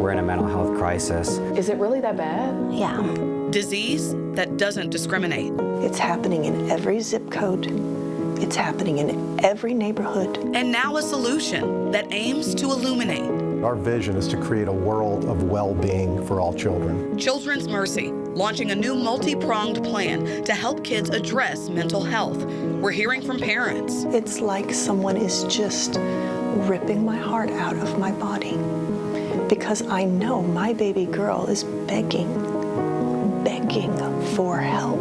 we're in a mental health crisis. Is it really that bad? Yeah. Disease that doesn't discriminate. It's happening in every zip code. It's happening in every neighborhood. And now a solution that aims to illuminate. Our vision is to create a world of well-being for all children. Children's Mercy, launching a new multi-pronged plan to help kids address mental health. We're hearing from parents. It's like someone is just ripping my heart out of my body because I know my baby girl is begging for help.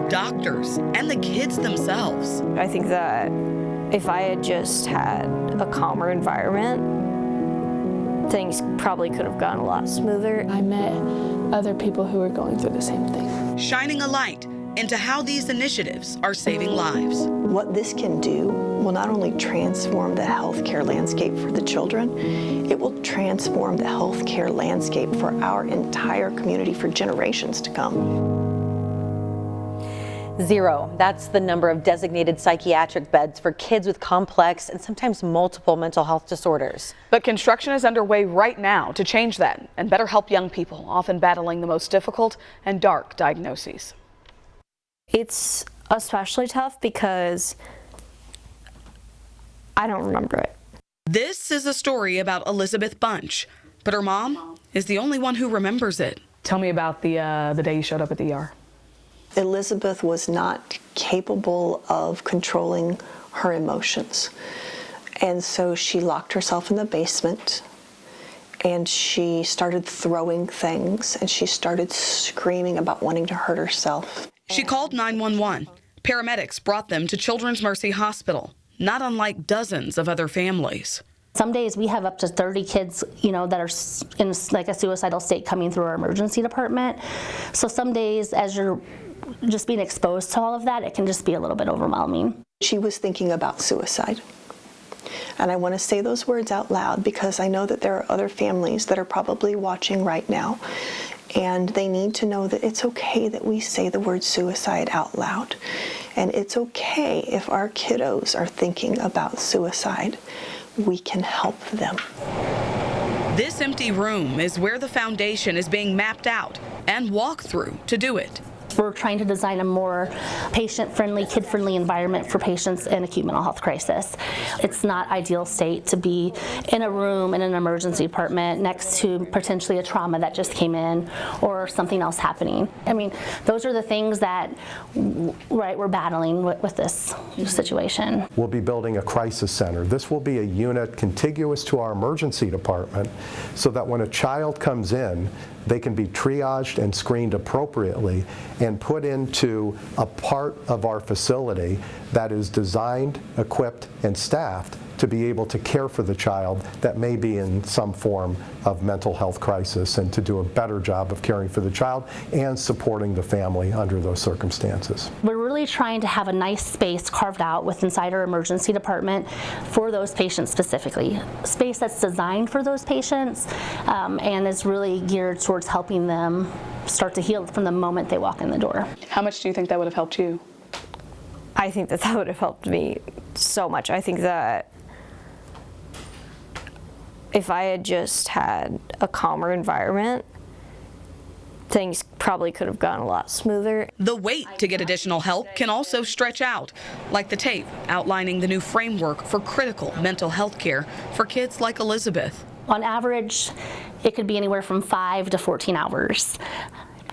Doctors and the kids themselves. I think that if I had just had a calmer environment, things probably could have gone a lot smoother. I met other people who were going through the same thing. Shining a light into how these initiatives are saving lives. What this can do will not only transform the healthcare landscape for the children, it will transform the healthcare landscape for our entire community for generations to come. 0. That's the number of designated psychiatric beds for kids with complex and sometimes multiple mental health disorders. But construction is underway right now to change that and better help young people often battling the most difficult and dark diagnoses. It's especially tough because I don't remember it. This is a story about Elizabeth Bunch, but her mom is the only one who remembers it. Tell me about the day you showed up at the ER. Elizabeth was not capable of controlling her emotions. And so she locked herself in the basement and she started throwing things and she started screaming about wanting to hurt herself. She called 911. Paramedics brought them to Children's Mercy Hospital, not unlike dozens of other families. Some days we have up to 30 kids, that are in like a suicidal state coming through our emergency department. So some days as you're just being exposed to all of that, it can just be a little bit overwhelming. She was thinking about suicide. And I want to say those words out loud because I know that there are other families that are probably watching right now. And they need to know that it's okay that we say the word suicide out loud. And it's okay if our kiddos are thinking about suicide. We can help them. This empty room is where the foundation is being mapped out and walked through to do it. We're trying to design a more patient-friendly, kid-friendly environment for patients in acute mental health crisis. It's not ideal state to be in a room in an emergency department next to potentially a trauma that just came in or something else happening. I mean, those are the things that we're battling with this situation. We'll be building a crisis center. This will be a unit contiguous to our emergency department so that when a child comes in, they can be triaged and screened appropriately and put into a part of our facility that is designed, equipped, and staffed to be able to care for the child that may be in some form of mental health crisis and to do a better job of caring for the child and supporting the family under those circumstances. We're really trying to have a nice space carved out with inside our emergency department for those patients specifically. Space that's designed for those patients and is really geared towards helping them start to heal from the moment they walk in the door. How much do you think that would have helped you? I think that would have helped me so much. I think that if I had just had a calmer environment, things probably could have gone a lot smoother. The wait to get additional help can also stretch out, like the tape outlining the new framework for critical mental health care for kids like Elizabeth. On average, it could be anywhere from 5 to 14 hours,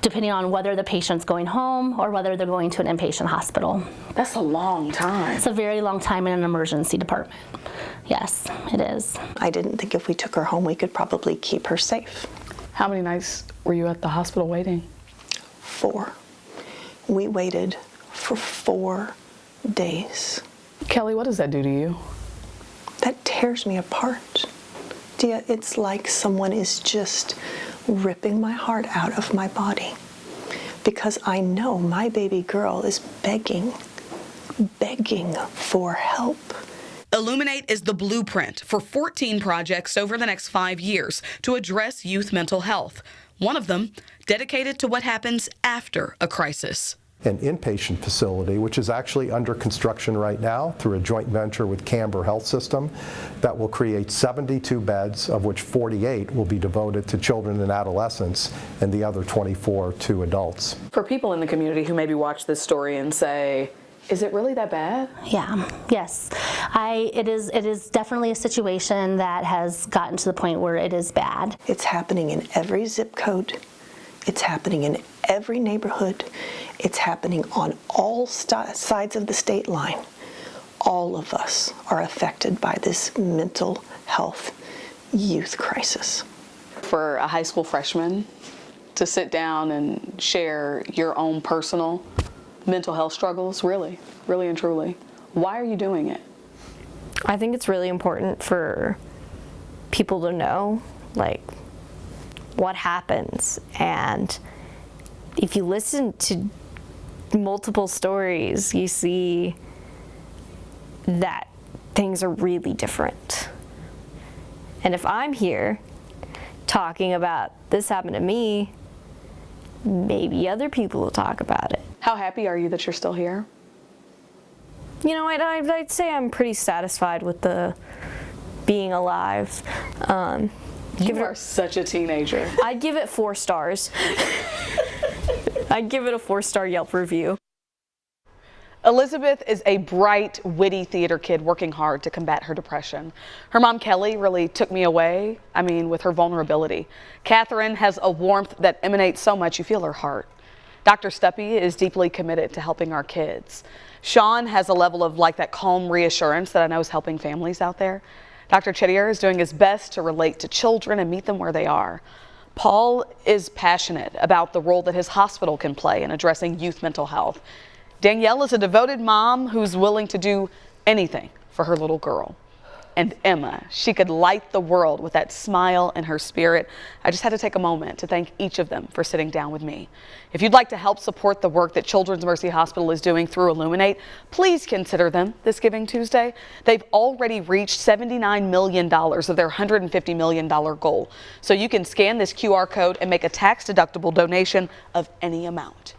depending on whether the patient's going home or whether they're going to an inpatient hospital. That's a long time. It's a very long time in an emergency department. Yes, it is. I didn't think if we took her home, we could probably keep her safe. How many nights were you at the hospital waiting? 4. We waited for 4 days. Kelly, what does that do to you? That tears me apart. Dia, it's like someone is just ripping my heart out of my body because I know my baby girl is begging for help. Illuminate is the blueprint for 14 projects over the next 5 years to address youth mental health. One of them dedicated to what happens after a crisis. an inpatient facility, which is actually under construction right now through a joint venture with Camber Health System, that will create 72 beds, of which 48 will be devoted to children and adolescents, and the other 24 to adults. For people in the community who maybe watch this story and say, is it really that bad? Yeah, yes. It is definitely a situation that has gotten to the point where it is bad. It's happening in every zip code. It's happening in every neighborhood. It's happening on all sides of the state line. All of us are affected by this mental health youth crisis. For a high school freshman to sit down and share your own personal mental health struggles, really and truly, why are you doing it? I think it's really important for people to know, like, what happens. And if you listen to multiple stories, you see that things are really different. And if I'm here talking about this happened to me, maybe other people will talk about it. How happy are you that you're still here? You know, I'd say I'm pretty satisfied with the being alive. You are such a teenager. I'd give it 4 stars. I'd give it a 4-star Yelp review. Elizabeth is a bright, witty theater kid working hard to combat her depression. Her mom, Kelly, really took me away, with her vulnerability. Catherine has a warmth that emanates so much you feel her heart. Dr. Stuppy is deeply committed to helping our kids. Sean has a level of that calm reassurance that I know is helping families out there. Dr. Chittier is doing his best to relate to children and meet them where they are. Paul is passionate about the role that his hospital can play in addressing youth mental health. Danielle is a devoted mom who's willing to do anything for her little girl. And Emma, she could light the world with that smile in her spirit. I just had to take a moment to thank each of them for sitting down with me. If you'd like to help support the work that Children's Mercy Hospital is doing through Illuminate, please consider them this Giving Tuesday. They've already reached $79 million of their $150 million goal. So you can scan this QR code and make a tax-deductible donation of any amount.